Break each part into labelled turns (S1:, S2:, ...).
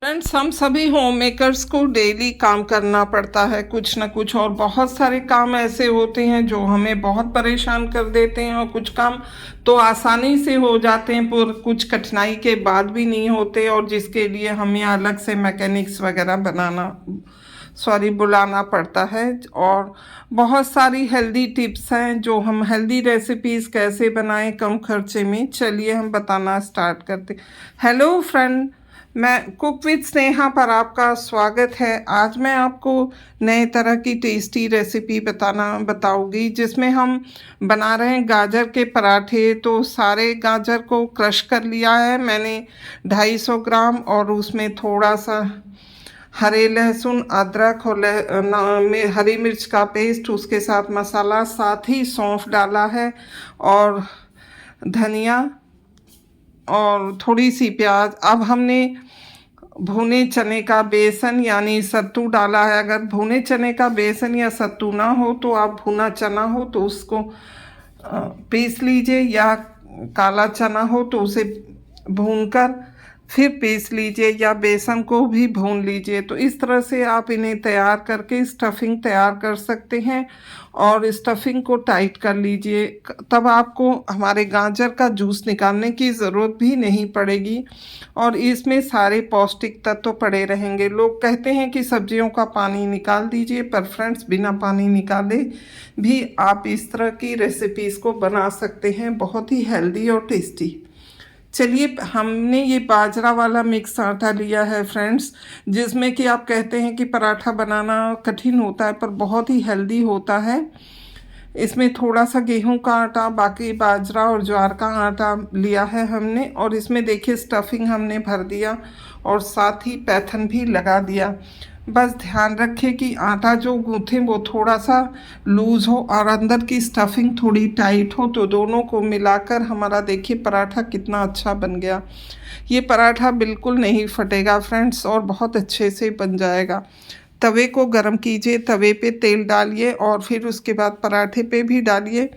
S1: Friends, हम सभी home makers को डेली काम करना पड़ता है कुछ ना कुछ। और बहुत सारे काम ऐसे होते हैं जो हमें बहुत परेशान कर देते हैं, और कुछ काम तो आसानी से हो जाते हैं पर कुछ कठिनाई के बाद भी नहीं होते, और जिसके लिए हमें अलग से मैकेनिक्स वगैरह बुलाना पड़ता है। और बहुत सारी हेल्दी टिप्स हैं जो हम हेल्दी रेसिपीज़ कैसे बनाएं कम खर्चे में, चलिए हम बताना स्टार्ट करते। हेलो फ्रेंड, मैं कुक विद स्नेहा पर आपका स्वागत है। आज मैं आपको नए तरह की टेस्टी रेसिपी बताऊंगी जिसमें हम बना रहे हैं गाजर के पराठे। तो सारे गाजर को क्रश कर लिया है मैंने 250 ग्राम, और उसमें थोड़ा सा हरे लहसुन, अदरक और हरी मिर्च का पेस्ट, उसके साथ मसाला, साथ ही सौंफ डाला है और धनिया और थोड़ी सी प्याज। अब हमने भुने चने का बेसन यानी सत्तू डाला है। अगर भुने चने का बेसन या सत्तू ना हो तो आप भुना चना हो तो उसको पीस लीजिए, या काला चना हो तो उसे भूनकर फिर पीस लीजिए, या बेसन को भी भून लीजिए। तो इस तरह से आप इन्हें तैयार करके स्टफिंग तैयार कर सकते हैं, और स्टफिंग को टाइट कर लीजिए। तब आपको हमारे गाजर का जूस निकालने की ज़रूरत भी नहीं पड़ेगी, और इसमें सारे पौष्टिक तत्व पड़े रहेंगे। लोग कहते हैं कि सब्जियों का पानी निकाल दीजिए, पर फ्रेंड्स, बिना पानी निकाले भी आप इस तरह की रेसिपीज़ को बना सकते हैं, बहुत ही हेल्दी और टेस्टी। चलिए, हमने ये बाजरा वाला मिक्स आटा लिया है फ्रेंड्स, जिसमें कि आप कहते हैं कि पराठा बनाना कठिन होता है पर बहुत ही हेल्दी होता है। इसमें थोड़ा सा गेहूं का आटा, बाकी बाजरा और ज्वार का आटा लिया है हमने, और इसमें देखिए स्टफिंग हमने भर दिया और साथ ही पैथन भी लगा दिया। बस ध्यान रखें कि आटा जो गूँथें वो थोड़ा सा लूज़ हो और अंदर की स्टफिंग थोड़ी टाइट हो, तो दोनों को मिलाकर हमारा देखिए पराठा कितना अच्छा बन गया। ये पराठा बिल्कुल नहीं फटेगा फ्रेंड्स, और बहुत अच्छे से बन जाएगा। तवे को गरम कीजिए, तवे पे तेल डालिए और फिर उसके बाद पराठे पे भी डालिए।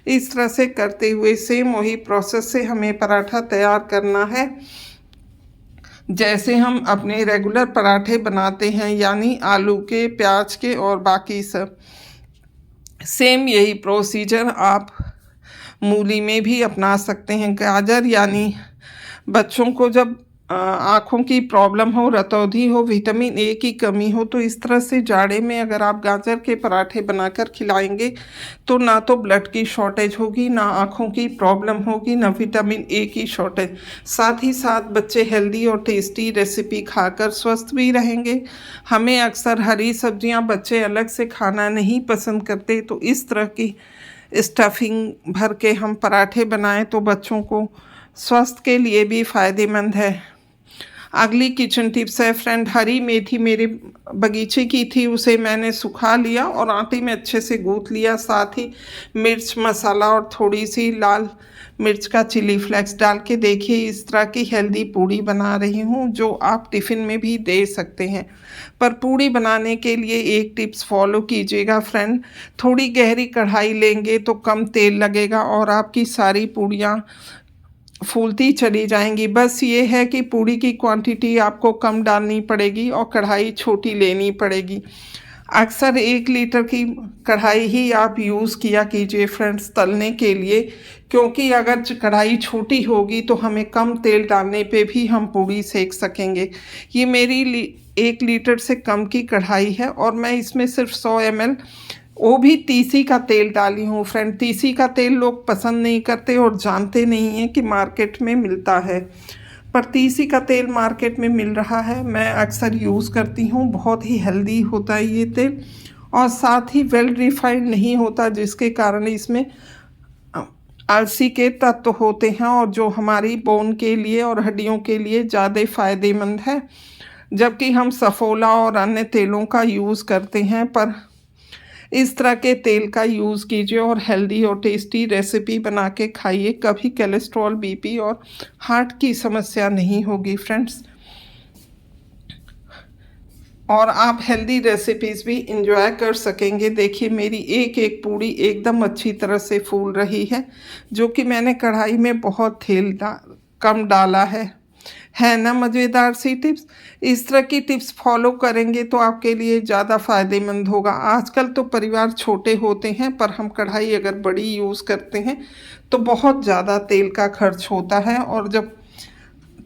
S1: इस तरह से करते हुए सेम वही प्रोसेस से हमें पराठा तैयार करना है जैसे हम अपने रेगुलर पराठे बनाते हैं, यानी आलू के, प्याज के और बाकी सब। सेम यही प्रोसीजर आप मूली में भी अपना सकते हैं। गाजर यानी बच्चों को जब आँखों की प्रॉब्लम हो, रतौंधी हो, विटामिन ए की कमी हो, तो इस तरह से जाड़े में अगर आप गाजर के पराठे बनाकर खिलाएंगे तो ना तो ब्लड की शॉर्टेज होगी, ना आँखों की प्रॉब्लम होगी, ना विटामिन ए की शॉर्टेज। साथ ही साथ बच्चे हेल्दी और टेस्टी रेसिपी खाकर स्वस्थ भी रहेंगे। हमें अक्सर हरी सब्जियां बच्चे अलग से खाना नहीं पसंद करते, तो इस तरह की स्टफिंग भर के हम पराठे बनाएं तो बच्चों को स्वास्थ्य के लिए भी फ़ायदेमंद है। अगली किचन टिप्स है फ्रेंड, हरी मेथी मेरे बगीचे की थी, उसे मैंने सुखा लिया और आटे में अच्छे से गूँथ लिया। साथ ही मिर्च मसाला और थोड़ी सी लाल मिर्च का चिली फ्लेक्स डाल के देखिए इस तरह की हेल्दी पूड़ी बना रही हूँ, जो आप टिफ़िन में भी दे सकते हैं। पर पूड़ी बनाने के लिए एक टिप्स फॉलो कीजिएगा फ्रेंड, थोड़ी गहरी कढ़ाई लेंगे तो कम तेल लगेगा और आपकी सारी पूड़ियाँ फूलती चली जाएंगी। बस ये है कि पूड़ी की क्वांटिटी आपको कम डालनी पड़ेगी और कढ़ाई छोटी लेनी पड़ेगी। अक्सर 1 लीटर की कढ़ाई ही आप यूज़ किया कीजिए फ्रेंड्स तलने के लिए, क्योंकि अगर कढ़ाई छोटी होगी तो हमें कम तेल डालने पे भी हम पूड़ी सेक सकेंगे। ये मेरी 1 लीटर से कम की कढ़ाई है और मैं इसमें सिर्फ 100 ml वो भी तीसी का तेल डाली हूँ फ्रेंड। तीसी का तेल लोग पसंद नहीं करते और जानते नहीं हैं कि मार्केट में मिलता है, पर तीसी का तेल मार्केट में मिल रहा है, मैं अक्सर यूज़ करती हूँ। बहुत ही हेल्दी होता है ये तेल, और साथ ही वेल रिफाइंड नहीं होता, जिसके कारण इसमें अलसी के तत्व होते हैं और जो हमारी बोन के लिए और हड्डियों के लिए ज़्यादा फ़ायदेमंद है, जबकि हम सफोला और अन्य तेलों का यूज़ करते हैं। पर इस तरह के तेल का यूज़ कीजिए और हेल्दी और टेस्टी रेसिपी बना के खाइए। कभी कोलेस्ट्रॉल, बीपी और हार्ट की समस्या नहीं होगी फ्रेंड्स, और आप हेल्दी रेसिपीज़ भी इंजॉय कर सकेंगे। देखिए मेरी एक एक पूड़ी एकदम अच्छी तरह से फूल रही है, जो कि मैंने कढ़ाई में बहुत तेल कम डाला है। है ना मज़ेदार सी टिप्स। इस तरह की टिप्स फॉलो करेंगे तो आपके लिए ज़्यादा फ़ायदेमंद होगा। आजकल तो परिवार छोटे होते हैं, पर हम कढ़ाई अगर बड़ी यूज़ करते हैं तो बहुत ज़्यादा तेल का खर्च होता है, और जब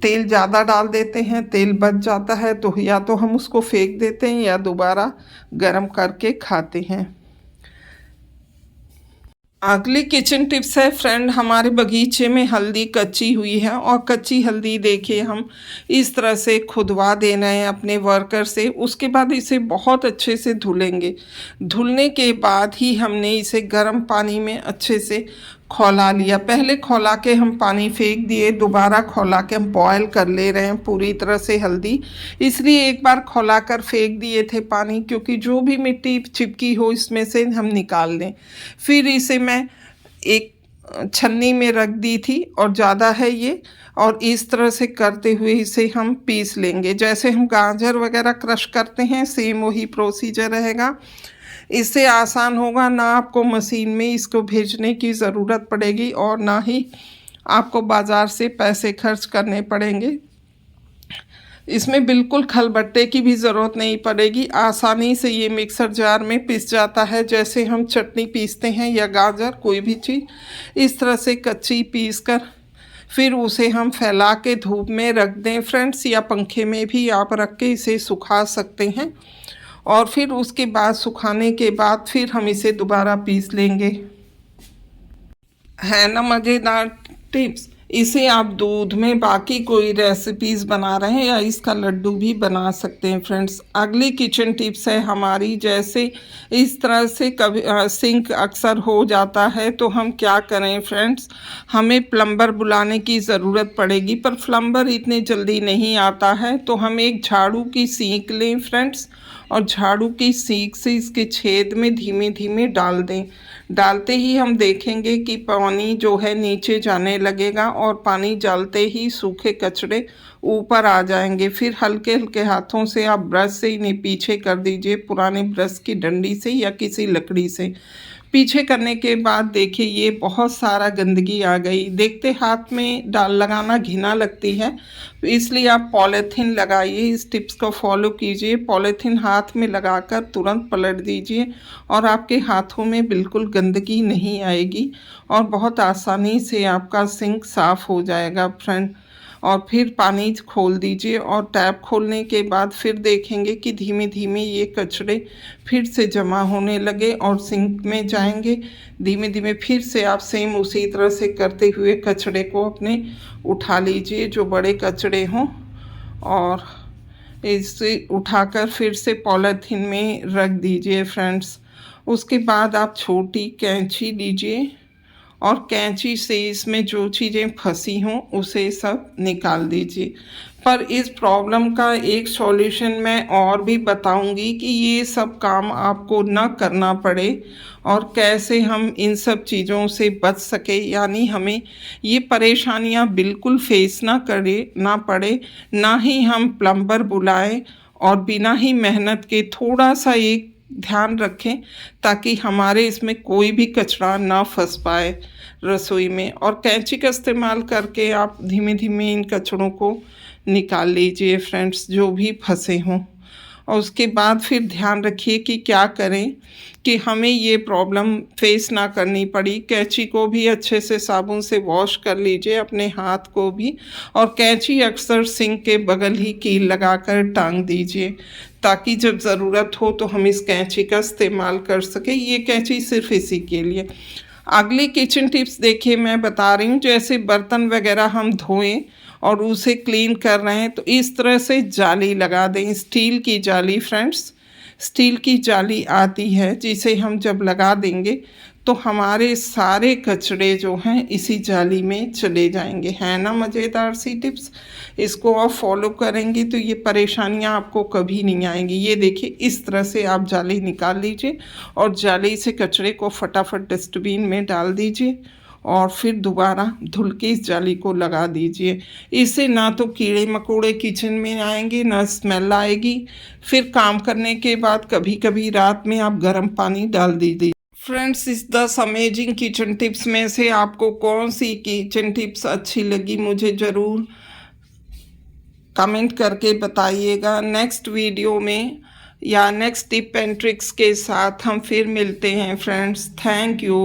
S1: तेल ज़्यादा डाल देते हैं, तेल बच जाता है, तो या तो हम उसको फेंक देते हैं या दोबारा गर्म करके खाते हैं। अगली किचन टिप्स है फ्रेंड, हमारे बगीचे में हल्दी कच्ची हुई है, और कच्ची हल्दी देखिए हम इस तरह से खुदवा दे रहे हैं अपने वर्कर से। उसके बाद इसे बहुत अच्छे से धुलेंगे। धुलने के बाद ही हमने इसे गर्म पानी में अच्छे से खौला लिया। पहले खौला के हम पानी फेंक दिए, दोबारा खौला के हम बॉयल कर ले रहे हैं पूरी तरह से हल्दी। इसलिए एक बार खौला कर फेंक दिए थे पानी, क्योंकि जो भी मिट्टी चिपकी हो इसमें से हम निकाल लें। फिर इसे मैं एक छन्नी में रख दी थी, और ज़्यादा है ये, और इस तरह से करते हुए इसे हम पीस लेंगे। जैसे हम गाजर वगैरह क्रश करते हैं, सेम वही प्रोसीजर रहेगा। इससे आसान होगा, ना आपको मशीन में इसको भेजने की ज़रूरत पड़ेगी, और ना ही आपको बाज़ार से पैसे खर्च करने पड़ेंगे। इसमें बिल्कुल खलबट्टे की भी ज़रूरत नहीं पड़ेगी, आसानी से ये मिक्सर जार में पिस जाता है, जैसे हम चटनी पीसते हैं या गाजर कोई भी चीज़। इस तरह से कच्ची पीस कर फिर उसे हम फैला के धूप में रख दें फ्रेंड्स, या पंखे में भी आप रख के इसे सुखा सकते हैं। और फिर उसके बाद सुखाने के बाद फिर हम इसे दोबारा पीस लेंगे। है ना मज़ेदार टिप्स। इसे आप दूध में बाकी कोई रेसिपीज़ बना रहे हैं या इसका लड्डू भी बना सकते हैं फ्रेंड्स। अगली किचन टिप्स है हमारी, जैसे इस तरह से कभी सिंक अक्सर हो जाता है, तो हम क्या करें फ्रेंड्स, हमें प्लम्बर बुलाने की ज़रूरत पड़ेगी, पर प्लम्बर इतने जल्दी नहीं आता है। तो हम एक झाड़ू की सींक लें फ्रेंड्स, और झाड़ू की सींक से इसके छेद में धीमे धीमे डाल दें। डालते ही हम देखेंगे कि पानी जो है नीचे जाने लगेगा, और पानी डालते ही सूखे कचरे ऊपर आ जाएंगे। फिर हल्के हल्के हाथों से आप ब्रश से इन्हें पीछे कर दीजिए, पुराने ब्रश की डंडी से या किसी लकड़ी से। पीछे करने के बाद देखिए ये बहुत सारा गंदगी आ गई। देखते हाथ में डाल लगाना घिना लगती है, इसलिए आप पॉलीथीन लगाइए। इस टिप्स को फॉलो कीजिए। पॉलीथीन हाथ में लगाकर तुरंत पलट दीजिए, और आपके हाथों में बिल्कुल गंदगी नहीं आएगी, और बहुत आसानी से आपका सिंक साफ़ हो जाएगा फ्रेंड। और फिर पानी खोल दीजिए, और टैप खोलने के बाद फिर देखेंगे कि धीमे धीमे ये कचरे फिर से जमा होने लगे और सिंक में जाएंगे। धीमे धीमे फिर से आप सेम उसी तरह से करते हुए कचरे को अपने उठा लीजिए, जो बड़े कचरे हों, और इसे उठाकर फिर से पॉलीथीन में रख दीजिए फ्रेंड्स। उसके बाद आप छोटी कैंची लीजिए, और कैंची से इसमें जो चीज़ें फंसी हों उसे सब निकाल दीजिए। पर इस प्रॉब्लम का एक सॉल्यूशन मैं और भी बताऊंगी कि ये सब काम आपको न करना पड़े, और कैसे हम इन सब चीज़ों से बच सके, यानी हमें ये परेशानियां बिल्कुल फेस ना पड़े, ना ही हम प्लम्बर बुलाएं, और बिना ही मेहनत के थोड़ा सा एक ध्यान रखें, ताकि हमारे इसमें कोई भी कचरा ना फंस पाए रसोई में। और कैंची का इस्तेमाल करके आप धीमे धीमे इन कचड़ों को निकाल लीजिए फ्रेंड्स, जो भी फंसे हों। और उसके बाद फिर ध्यान रखिए कि क्या करें कि हमें ये प्रॉब्लम फेस ना करनी पड़ी। कैंची को भी अच्छे से साबुन से वॉश कर लीजिए, अपने हाथ को भी, और कैंची अक्सर सिंक के बगल ही कील लगाकर टांग दीजिए, ताकि जब ज़रूरत हो तो हम इस कैंची का इस्तेमाल कर सकें। ये कैंची सिर्फ इसी के लिए। अगली किचन टिप्स देखिए मैं बता रही हूँ, जैसे बर्तन वगैरह हम धोएं और उसे क्लीन कर रहे हैं, तो इस तरह से जाली लगा दें, स्टील की जाली फ्रेंड्स। स्टील की जाली आती है, जिसे हम जब लगा देंगे तो हमारे सारे कचरे जो हैं इसी जाली में चले जाएंगे। है ना मज़ेदार सी टिप्स। इसको आप फॉलो करेंगे तो ये परेशानियां आपको कभी नहीं आएंगी। ये देखिए इस तरह से आप जाली निकाल लीजिए, और जाली से कचरे को फटाफट डस्टबिन में डाल दीजिए, और फिर दोबारा धुल के इस जाली को लगा दीजिए। इससे ना तो कीड़े मकोड़े किचन में आएंगे, ना स्मेल आएगी। फिर काम करने के बाद कभी कभी रात में आप गर्म पानी डाल दीजिए। फ्रेंड्स, इस 10 अमेजिंग किचन टिप्स में से आपको कौन सी किचन टिप्स अच्छी लगी मुझे ज़रूर कमेंट करके बताइएगा। नेक्स्ट वीडियो में या नेक्स्ट टिप एंड ट्रिक्स के साथ हम फिर मिलते हैं फ्रेंड्स। Thank you.